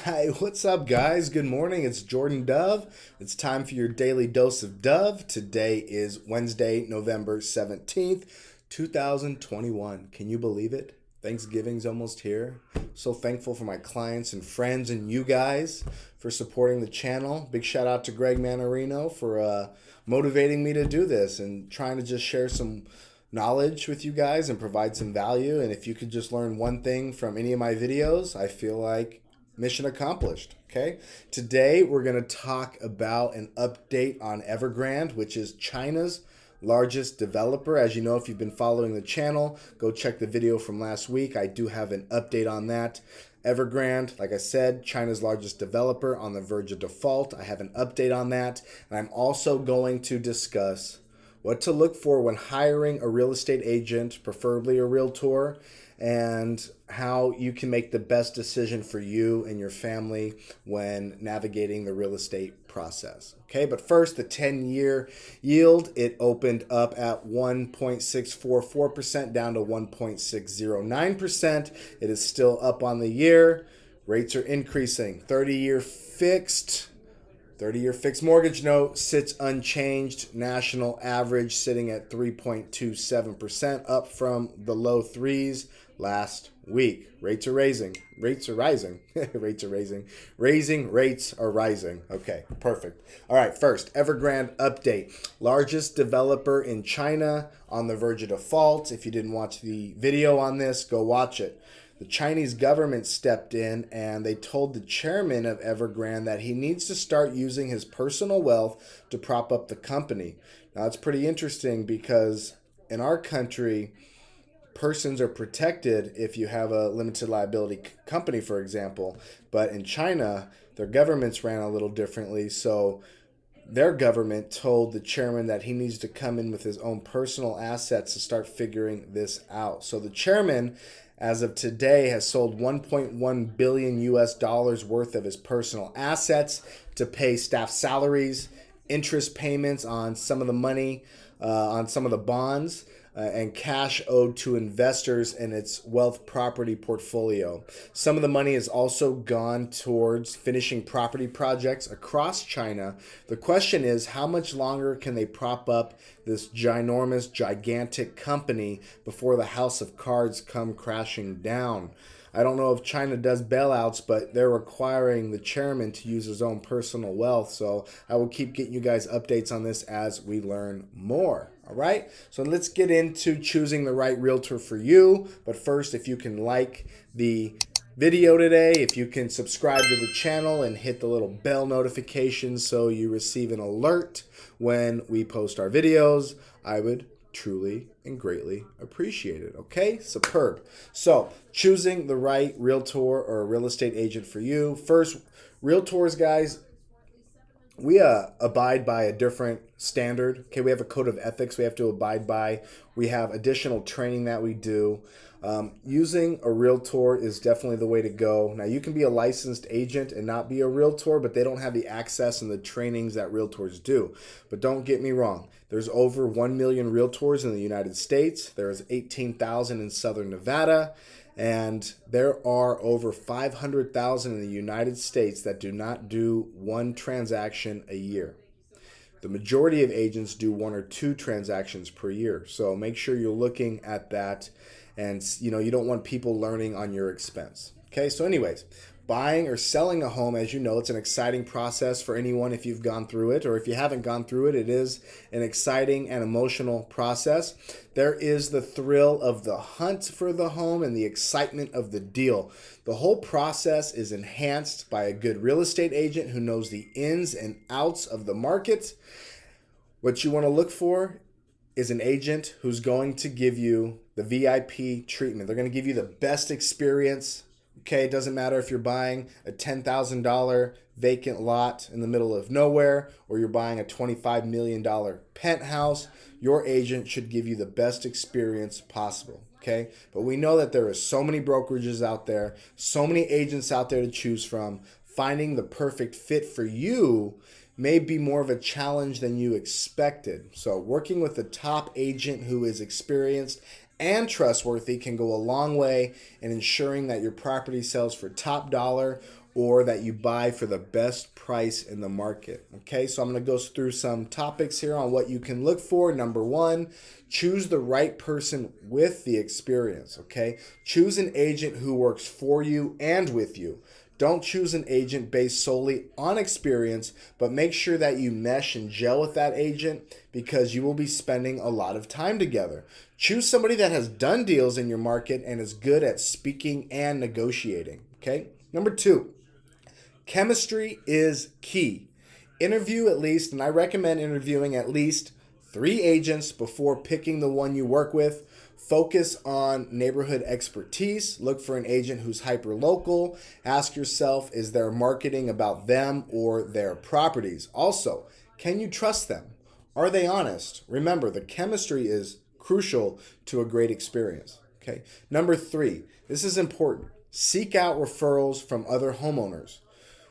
Hi, what's up, guys? Good morning. It's Jordan Dove. It's time for your daily dose of Dove. Today is Wednesday, November 17th, 2021. Can you believe it? Thanksgiving's almost here. So thankful for my clients and friends and you guys for supporting the channel. Big shout out to Greg Manarino for motivating me to do this and trying to just share some knowledge with you guys and provide some value. And if you could just learn one thing from any of my videos, I feel like mission accomplished. Okay, today we're going to talk about an update on Evergrande, which is China's largest developer. As you know, if you've been following the channel, go check the video from last week. I do have an update on that. Evergrande, like I said, China's largest developer, on the verge of default. I have an update on that. And I'm also going to discuss what to look for when hiring a real estate agent, preferably a realtor, and how you can make the best decision for you and your family when navigating the real estate process. Okay, but first, the 10-year yield, it opened up at 1.644% down to 1.609%. It is still up on the year. Rates are increasing. 30-year fixed mortgage note sits unchanged. National average sitting at 3.27%, up from the low threes last week. Rates are rising. Rates are rising. Rates are raising. Rates are rising. Okay, perfect. All right, first, Evergrande update. Largest developer in China, on the verge of default. If you didn't watch the video on this, go watch it. The Chinese government stepped in and they told the chairman of Evergrande that he needs to start using his personal wealth to prop up the company. Now, it's pretty interesting because in our country, persons are protected if you have a limited liability company, for example. But in China, their governments ran a little differently. So their government told the chairman that he needs to come in with his own personal assets to start figuring this out. So the chairman, as of today, has sold 1.1 billion US dollars worth of his personal assets to pay staff salaries, interest payments on some of the money, on some of the bonds, and cash owed to investors in its wealth property portfolio. Some of the money has also gone towards finishing property projects across China. The question is, how much longer can they prop up this gigantic company before the house of cards come crashing down? I don't know if China does bailouts, but they're requiring the chairman to use his own personal wealth. So I will keep getting you guys updates on this as we learn more. All right, so let's get into choosing the right realtor for you. But first, if you can like the video today, if you can subscribe to the channel and hit the little bell notification so you receive an alert when we post our videos, I would truly and greatly appreciate it. Okay, superb. So choosing the right realtor or real estate agent for you. First, realtors, guys, we abide by a different standard. Okay, we have a code of ethics we have to abide by. We have additional training that we do. Using a realtor is definitely the way to go. Now, you can be a licensed agent and not be a realtor, but they don't have the access and the trainings that realtors do. But don't get me wrong. There's over 1 million realtors in the United States. There's 18,000 in Southern Nevada. And there are over 500,000 in the United States that do not do one transaction a year. The majority of agents do one or two transactions per year. So make sure you're looking at that, and you don't want people learning on your expense. Okay, so anyways, buying or selling a home, as you know, it's an exciting process for anyone if you've gone through it, or if you haven't gone through it, it is an exciting and emotional process. There is the thrill of the hunt for the home and the excitement of the deal. The whole process is enhanced by a good real estate agent who knows the ins and outs of the market. What you want to look for is an agent who's going to give you the VIP treatment. They're going to give you the best experience. Okay, it doesn't matter if you're buying a $10,000 vacant lot in the middle of nowhere or you're buying a $25 million penthouse. Your agent should give you the best experience possible. Okay, but we know that there are so many brokerages out there, so many agents out there to choose from. Finding the perfect fit for you may be more of a challenge than you expected. So working with a top agent who is experienced and trustworthy can go a long way in ensuring that your property sells for top dollar or that you buy for the best price in the market. Okay, so I'm going to go through some topics here on what you can look for. Number one, choose the right person with the experience. Okay, choose an agent who works for you and with you. Don't choose an agent based solely on experience, but make sure that you mesh and gel with that agent because you will be spending a lot of time together. Choose somebody that has done deals in your market and is good at speaking and negotiating. Okay. Number two, chemistry is key. Interview at least, and I recommend interviewing at least 3 agents before picking the one you work with. Focus on neighborhood expertise. Look for an agent who's hyper local. Ask yourself, is their marketing about them or their properties? Also, can you trust them? Are they honest? Remember, the chemistry is crucial to a great experience. Okay. Number 3, this is important. Seek out referrals from other homeowners.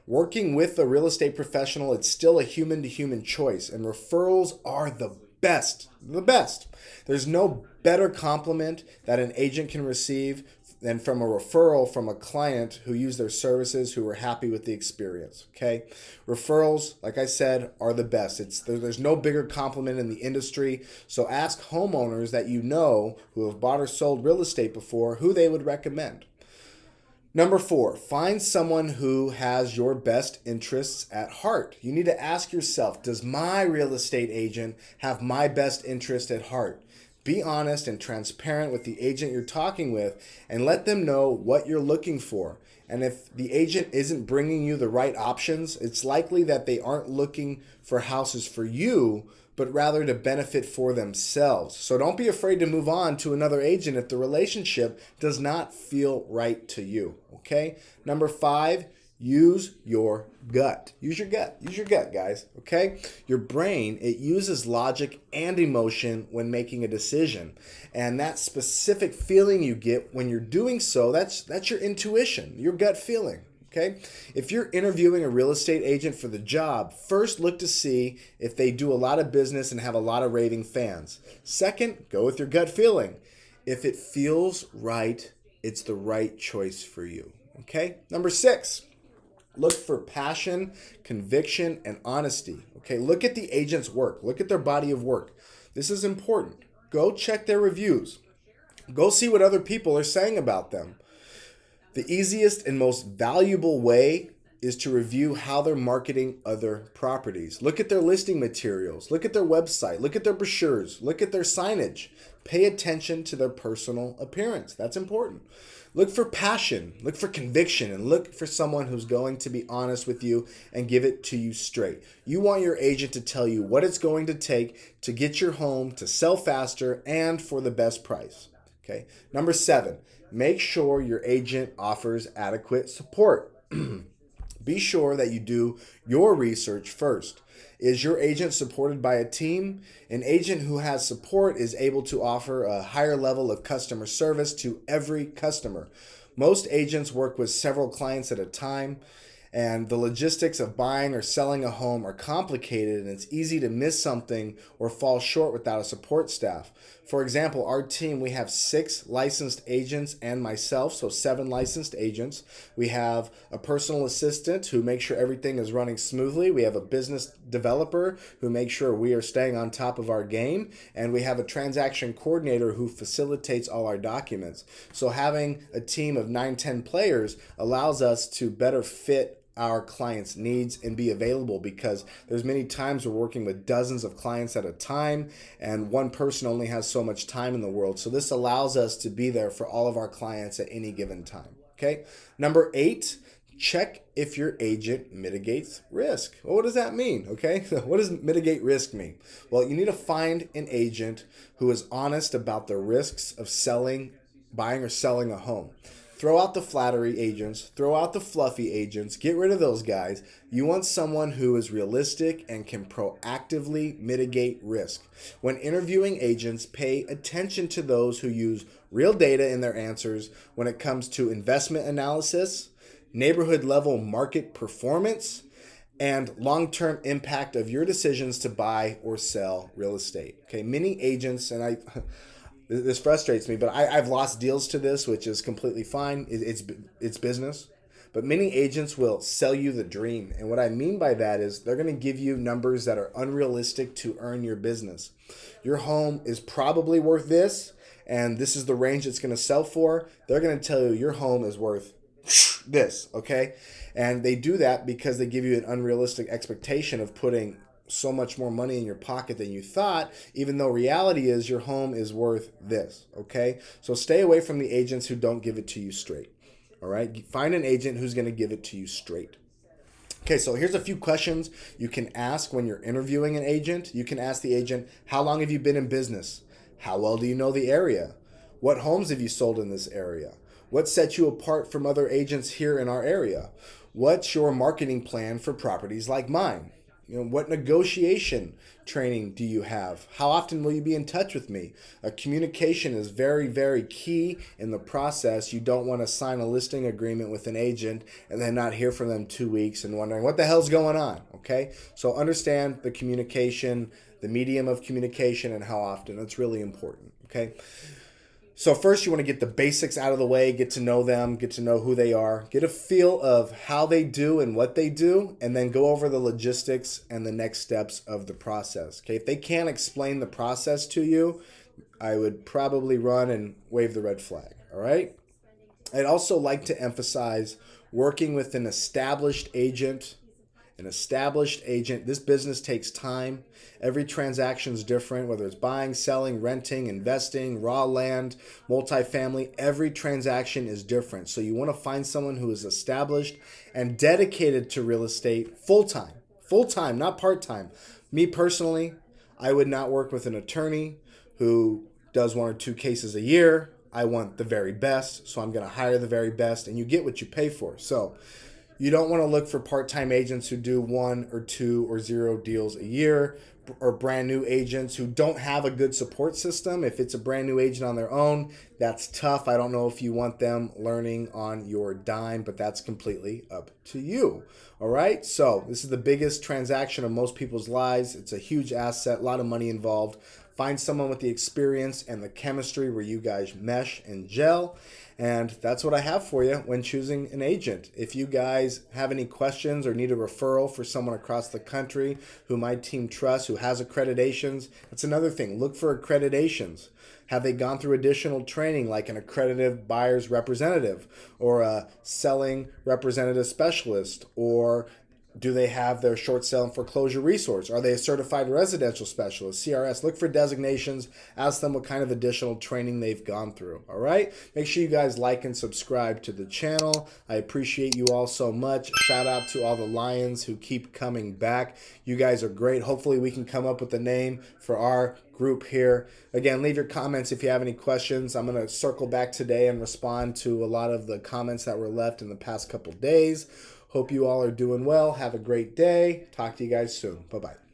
Working with a real estate professional, it's still a human-to-human choice, and referrals are the best. The best. There's no better compliment that an agent can receive than from a referral from a client who used their services, who were happy with the experience. Okay, referrals, like I said, are the best. There's no bigger compliment in the industry. So ask homeowners that you know who have bought or sold real estate before who they would recommend. Number 4, find someone who has your best interests at heart. You need to ask yourself, does my real estate agent have my best interest at heart? Be honest and transparent with the agent you're talking with and let them know what you're looking for. And if the agent isn't bringing you the right options, it's likely that they aren't looking for houses for you, but rather to benefit for themselves. So don't be afraid to move on to another agent if the relationship does not feel right to you. Okay? Number 5, use your gut. Use your gut. Use your gut, guys. Okay? Your brain, it uses logic and emotion when making a decision. And that specific feeling you get when you're doing so, that's your intuition, your gut feeling. Okay? If you're interviewing a real estate agent for the job, first look to see if they do a lot of business and have a lot of raving fans. Second, go with your gut feeling. If it feels right, it's the right choice for you. Okay? Number 6, look for passion, conviction, and honesty. Okay? Look at the agent's work. Look at their body of work. This is important. Go check their reviews. Go see what other people are saying about them. The easiest and most valuable way is to review how they're marketing other properties. Look at their listing materials. Look at their website. Look at their brochures. Look at their signage. Pay attention to their personal appearance. That's important. Look for passion. Look for conviction. And look for someone who's going to be honest with you and give it to you straight. You want your agent to tell you what it's going to take to get your home to sell faster and for the best price. Okay. Number 7. Make sure your agent offers adequate support. Be sure that you do your research first. Is your agent supported by a team? An agent who has support is able to offer a higher level of customer service to every customer. Most agents work with several clients at a time, and the logistics of buying or selling a home are complicated, and it's easy to miss something or fall short without a support staff. For example, our team, we have 6 licensed agents and myself, so 7 licensed agents. We have a personal assistant who makes sure everything is running smoothly. We have a business developer who makes sure we are staying on top of our game. And we have a transaction coordinator who facilitates all our documents. So having a team of 9-10 players allows us to better fit our clients' needs and be available, because there's many times we're working with dozens of clients at a time and one person only has so much time in the world. So this allows us to be there for all of our clients at any given time. Okay. Number 8, check if your agent mitigates risk. Well, what does that mean? Okay. What does mitigate risk mean? Well, you need to find an agent who is honest about the risks of buying or selling a home. Throw out the flattery agents, throw out the fluffy agents, get rid of those guys. You want someone who is realistic and can proactively mitigate risk. When interviewing agents, pay attention to those who use real data in their answers when it comes to investment analysis, neighborhood level market performance, and long-term impact of your decisions to buy or sell real estate. Okay, many agents, and This frustrates me, but I've lost deals to this, which is completely fine. It's business. But many agents will sell you the dream. And what I mean by that is they're going to give you numbers that are unrealistic to earn your business. Your home is probably worth this, and this is the range it's going to sell for. They're going to tell you your home is worth this, okay? And they do that because they give you an unrealistic expectation of putting so much more money in your pocket than you thought, even though reality is your home is worth this, okay? So stay away from the agents who don't give it to you straight, all right? Find an agent who's going to give it to you straight. Okay, so here's a few questions you can ask when you're interviewing an agent. You can ask the agent, how long have you been in business? How well do you know the area? What homes have you sold in this area? What sets you apart from other agents here in our area? What's your marketing plan for properties like mine? What negotiation training do you have? How often will you be in touch with me? Communication is very, very key in the process. You don't want to sign a listing agreement with an agent and then not hear from them 2 weeks and wondering what the hell's going on, okay? So understand the communication, the medium of communication, and how often. That's really important, okay? So first you want to get the basics out of the way, get to know them, get to know who they are, get a feel of how they do and what they do, and then go over the logistics and the next steps of the process. Okay, if they can't explain the process to you, I would probably run and wave the red flag, all right? I'd also like to emphasize working with an established agent. This business takes time. Every transaction is different, whether it's buying, selling, renting, investing, raw land, multifamily. Every transaction is different. So you want to find someone who is established and dedicated to real estate full-time, not part-time. Me personally, I would not work with an attorney who does 1 or 2 cases a year. I want the very best, so I'm going to hire the very best, and you get what you pay for. So you don't want to look for part-time agents who do 1 or 2 or 0 deals a year, or brand new agents who don't have a good support system. If it's a brand new agent on their own, that's tough. I don't know if you want them learning on your dime, but that's completely up to you. All right, so this is the biggest transaction of most people's lives. It's a huge asset, a lot of money involved. Find someone with the experience and the chemistry where you guys mesh and gel. And that's what I have for you when choosing an agent. If you guys have any questions or need a referral for someone across the country who my team trusts, who has accreditations, that's another thing. Look for accreditations. Have they gone through additional training like an accredited buyer's representative or a selling representative specialist, or do they have their short sale and foreclosure resource? Are they a certified residential specialist, CRS? Look for designations. Ask them what kind of additional training they've gone through, all right? Make sure you guys like and subscribe to the channel. I appreciate you all so much. Shout out to all the Lions who keep coming back. You guys are great. Hopefully we can come up with a name for our group here. Again, leave your comments if you have any questions. I'm going to circle back today and respond to a lot of the comments that were left in the past couple days. Hope you all are doing well. Have a great day. Talk to you guys soon. Bye-bye.